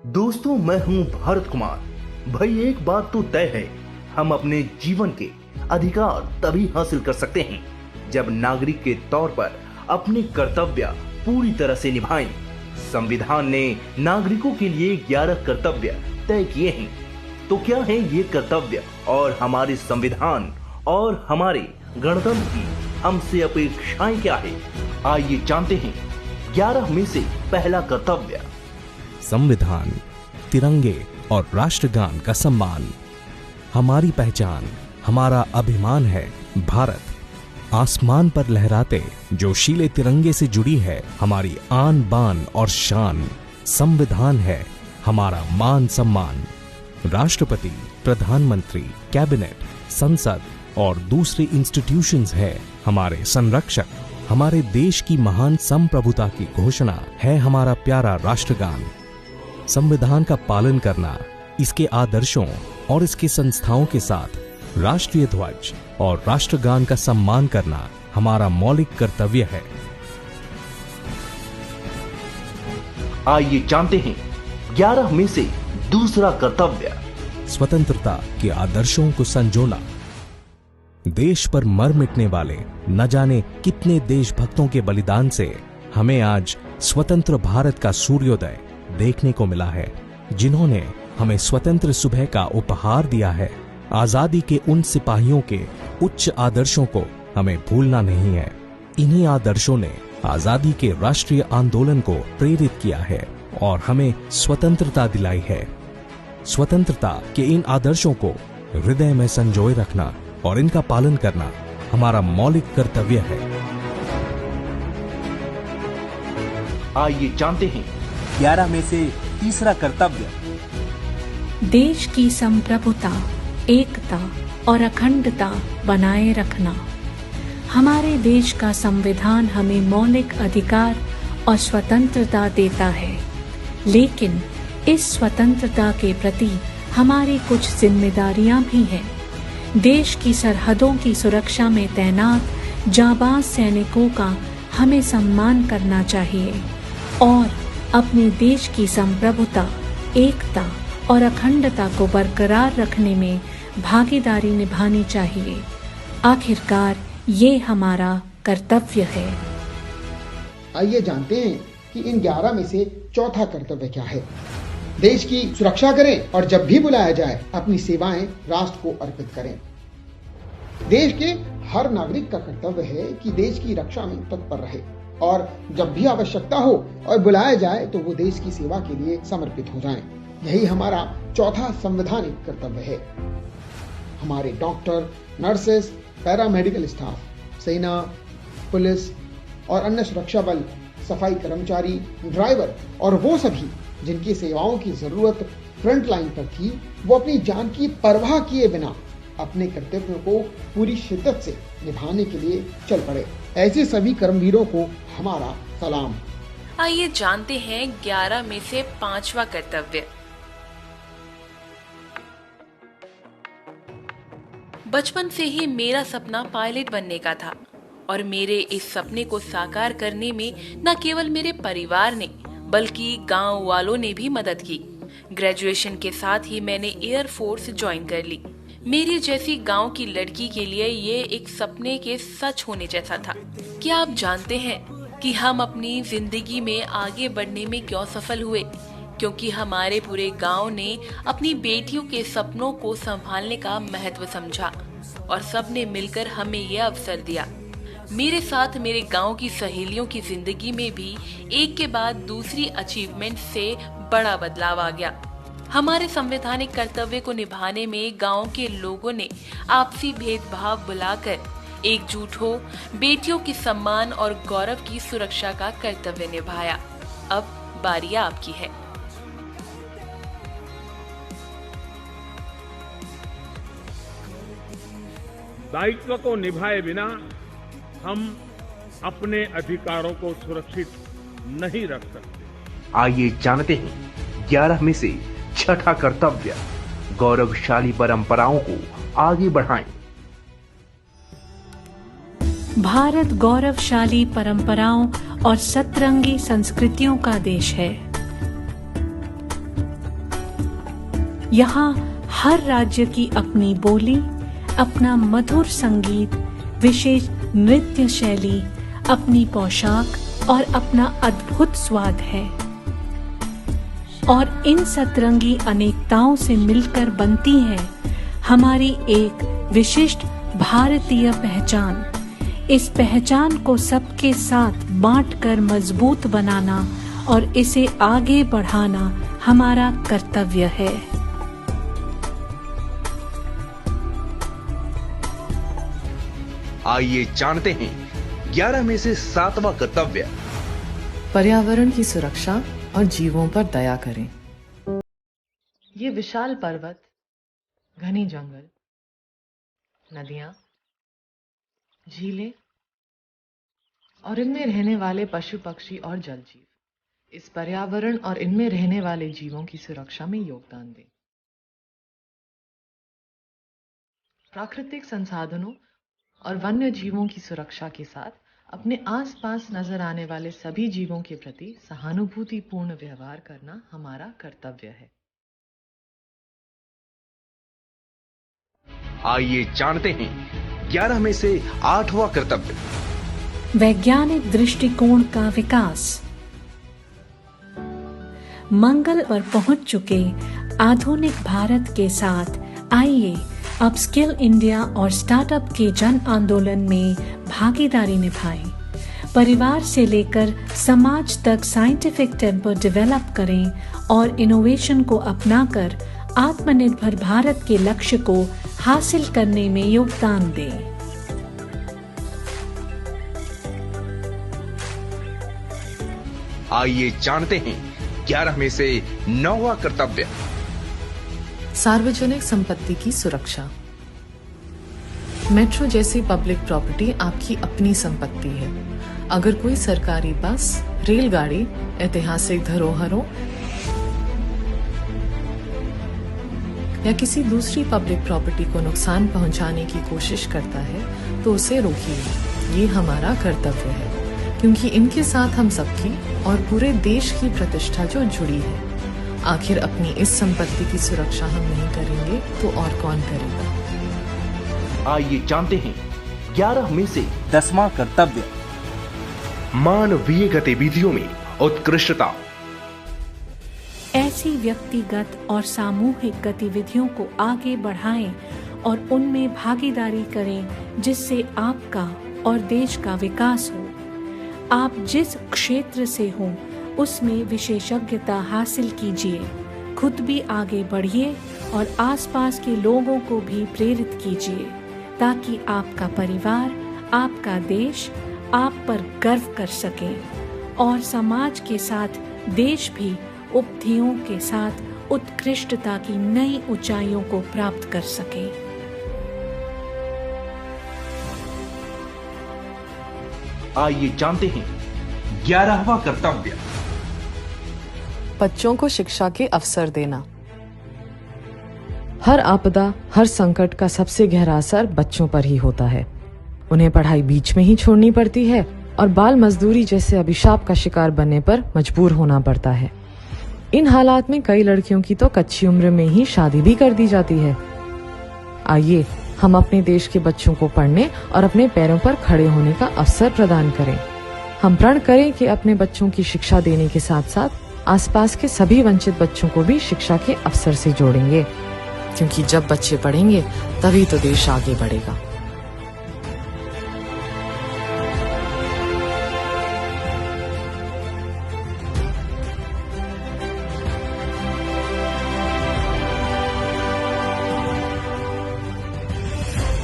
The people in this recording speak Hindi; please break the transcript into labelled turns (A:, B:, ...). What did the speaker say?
A: दोस्तों, मैं हूं भारत कुमार। भाई, एक बात तो तय है, हम अपने जीवन के अधिकार तभी हासिल कर सकते हैं जब नागरिक के तौर पर अपने कर्तव्य पूरी तरह से निभाएं। संविधान ने नागरिकों के लिए 11 कर्तव्य तय किए हैं। तो क्या है ये कर्तव्य और हमारे संविधान और हमारे गणतंत्र की हमसे अपेक्षाएं क्या है? आइए जानते हैं। 11 में से पहला कर्तव्य,
B: संविधान, तिरंगे और राष्ट्रगान का सम्मान। हमारी पहचान, हमारा अभिमान है भारत। आसमान पर लहराते जोशीले तिरंगे से जुड़ी है हमारी आन बान और शान। संविधान है हमारा मान सम्मान। राष्ट्रपति, प्रधानमंत्री, कैबिनेट, संसद और दूसरे इंस्टीट्यूशंस है हमारे संरक्षक। हमारे देश की महान संप्रभुता की घोषणा है हमारा प्यारा राष्ट्रगान। संविधान का पालन करना, इसके आदर्शों और इसके संस्थाओं के साथ राष्ट्रीय ध्वज और राष्ट्रगान का सम्मान करना हमारा मौलिक कर्तव्य है।
A: आइए जानते हैं 11 में से दूसरा कर्तव्य,
B: स्वतंत्रता के आदर्शों को संजोना। देश पर मर मिटने वाले न जाने कितने देशभक्तों के बलिदान से हमें आज स्वतंत्र भारत का सूर्योदय देखने को मिला है, जिन्होंने हमें स्वतंत्र सुबह का उपहार दिया है। आजादी के उन सिपाहियों के उच्च आदर्शों को हमें भूलना नहीं है। इन्हीं आदर्शों ने आजादी के राष्ट्रीय आंदोलन को प्रेरित किया है और हमें स्वतंत्रता दिलाई है। स्वतंत्रता के इन आदर्शों को हृदय में संजोए रखना और इनका पालन करना हमारा मौलिक कर्तव्य है।
A: आइए जानते हैं
C: 11 में से तीसरा कर्तव्य,
D: देश की संप्रभुता, एकता और अखंडता बनाए रखना। हमारे देश का संविधान हमें मौलिक अधिकार और स्वतंत्रता देता है, लेकिन इस स्वतंत्रता के प्रति हमारी कुछ जिम्मेदारियां भी हैं। देश की सरहदों की सुरक्षा में तैनात जाबाज सैनिकों का हमें सम्मान करना चाहिए और अपने देश की संप्रभुता, एकता और अखंडता को बरकरार रखने में भागीदारी निभानी चाहिए। आखिरकार ये हमारा कर्तव्य है।
E: आइए जानते हैं कि इन 11 में से चौथा कर्तव्य क्या है। देश की सुरक्षा करें और जब भी बुलाया जाए अपनी सेवाएं राष्ट्र को अर्पित करें। देश के हर नागरिक का कर्तव्य है कि देश की रक्षा में तत्पर रहे और जब भी आवश्यकता हो और बुलाया जाए तो वो देश की सेवा के लिए समर्पित हो जाएं। यही हमारा चौथा संवैधानिक कर्तव्य है। हमारे डॉक्टर, नर्सेस, पैरामेडिकल स्टाफ, सेना, पुलिस और अन्य सुरक्षा बल, सफाई कर्मचारी, ड्राइवर और वो सभी जिनकी सेवाओं की जरूरत फ्रंट लाइन पर थी, वो अपनी जान की परवाह किए बिना अपने कर्तव्यों को पूरी शिद्दत से निभाने के लिए चल पड़े। ऐसे सभी कर्मवीरों को हमारा सलाम।
F: आइए जानते हैं 11 में से 5वां कर्तव्य, बचपन से ही मेरा सपना पायलट बनने का था और मेरे इस सपने को साकार करने में न केवल मेरे परिवार ने बल्कि गांव वालों ने भी मदद की। ग्रेजुएशन के साथ ही मैंने एयर फोर्स ज्वाइन कर ली। मेरी जैसी गांव की लड़की के लिए ये एक सपने के सच होने जैसा था। क्या आप जानते हैं कि हम अपनी जिंदगी में आगे बढ़ने में क्यों सफल हुए? क्योंकि हमारे पूरे गांव ने अपनी बेटियों के सपनों को संभालने का महत्व समझा और सबने मिलकर हमें यह अवसर दिया। मेरे साथ मेरे गांव की सहेलियों की जिंदगी में भी एक के बाद दूसरी अचीवमेंट से बड़ा बदलाव आ गया। हमारे संवैधानिक कर्तव्य को निभाने में गांव के लोगों ने आपसी भेदभाव भुलाकर एकजुट हो बेटियों के सम्मान और गौरव की सुरक्षा का कर्तव्य निभाया। अब बारी आपकी है।
G: दायित्व को निभाए बिना हम अपने अधिकारों को सुरक्षित नहीं रख सकते।
A: आइए जानते हैं 11 में से छठा कर्तव्य, गौरवशाली परंपराओं को आगे बढ़ाएं।
D: भारत गौरवशाली परंपराओं और सतरंगी संस्कृतियों का देश है। यहाँ हर राज्य की अपनी बोली, अपना मधुर संगीत, विशेष नृत्य शैली, अपनी पोशाक और अपना अद्भुत स्वाद है। और इन सतरंगी अनेकताओं से मिलकर बनती है हमारी एक विशिष्ट भारतीय पहचान। इस पहचान को सबके साथ बांटकर मजबूत बनाना और इसे आगे बढ़ाना हमारा कर्तव्य है।
A: आइए जानते हैं 11 में से 7वां कर्तव्य।
H: पर्यावरण की सुरक्षा और जीवों पर दया करें। ये विशाल पर्वत, घने जंगल, नदियां, झीलें और इनमें रहने वाले पशु पक्षी और जल जीव इस पर्यावरण और इनमें रहने वाले जीवों की सुरक्षा में योगदान दें। प्राकृतिक संसाधनों और वन्य जीवों की सुरक्षा के साथ अपने आसपास नजर आने वाले सभी जीवों के प्रति सहानुभूतिपूर्ण व्यवहार करना हमारा कर्तव्य है।
A: आइए जानते हैं 11 में से 8वां कर्तव्य।
D: वैज्ञानिक दृष्टिकोण का विकास। मंगल पर पहुंच चुके आधुनिक भारत के साथ आइए अपस्किल इंडिया और स्टार्टअप के जन आंदोलन में भागीदारी निभाएं। परिवार से लेकर समाज तक साइंटिफिक टेम्पर डेवलप करें और इनोवेशन को अपनाकर आत्मनिर्भर भारत के लक्ष्य को हासिल करने में योगदान दें।
A: आइए जानते हैं 11 में से 9वां कर्तव्य।
H: सार्वजनिक संपत्ति की सुरक्षा। मेट्रो जैसी पब्लिक प्रॉपर्टी आपकी अपनी संपत्ति है। अगर कोई सरकारी बस, रेलगाड़ी, ऐतिहासिक धरोहरों या किसी दूसरी पब्लिक प्रॉपर्टी को नुकसान पहुंचाने की कोशिश करता है तो उसे रोकिए। ये हमारा कर्तव्य है, क्योंकि इनके साथ हम सबकी और पूरे देश की प्रतिष्ठा जो जुड़ी है। आखिर अपनी इस संपत्ति की सुरक्षा हम नहीं करेंगे तो और कौन करेगा।
A: आइए जानते हैं 11 में से
C: 10वां कर्तव्य।
A: मानवीय गतिविधियों में उत्कृष्टता।
D: ऐसी व्यक्तिगत और सामूहिक गतिविधियों को आगे बढ़ाएं और उनमें भागीदारी करें जिससे आपका और देश का विकास हो। आप जिस क्षेत्र से हों उसमें विशेषज्ञता हासिल कीजिए, खुद भी आगे बढ़िए और आसपास के लोगों को भी प्रेरित कीजिए ताकि आपका परिवार, आपका देश आप पर गर्व कर सके और समाज के साथ देश भी उपलब्धियों के साथ उत्कृष्टता की नई ऊंचाइयों को प्राप्त कर सके।
A: आइए जानते हैं 11वां कर्तव्य।
H: बच्चों को शिक्षा के अवसर देना। हर आपदा, हर संकट का सबसे गहरा असर बच्चों पर ही होता है। उन्हें पढ़ाई बीच में ही छोड़नी पड़ती है और बाल मजदूरी जैसे अभिशाप का शिकार बनने पर मजबूर होना पड़ता है। इन हालात में कई लड़कियों की तो कच्ची उम्र में ही शादी भी कर दी जाती है। आइए हम अपने देश के बच्चों को पढ़ने और अपने पैरों पर खड़े होने का अवसर प्रदान करें। हम प्रण करें कि अपने बच्चों की शिक्षा देने के साथ साथ आसपास के सभी वंचित बच्चों को भी शिक्षा के अवसर से जोड़ेंगे, क्योंकि जब बच्चे पढ़ेंगे तभी तो देश आगे बढ़ेगा।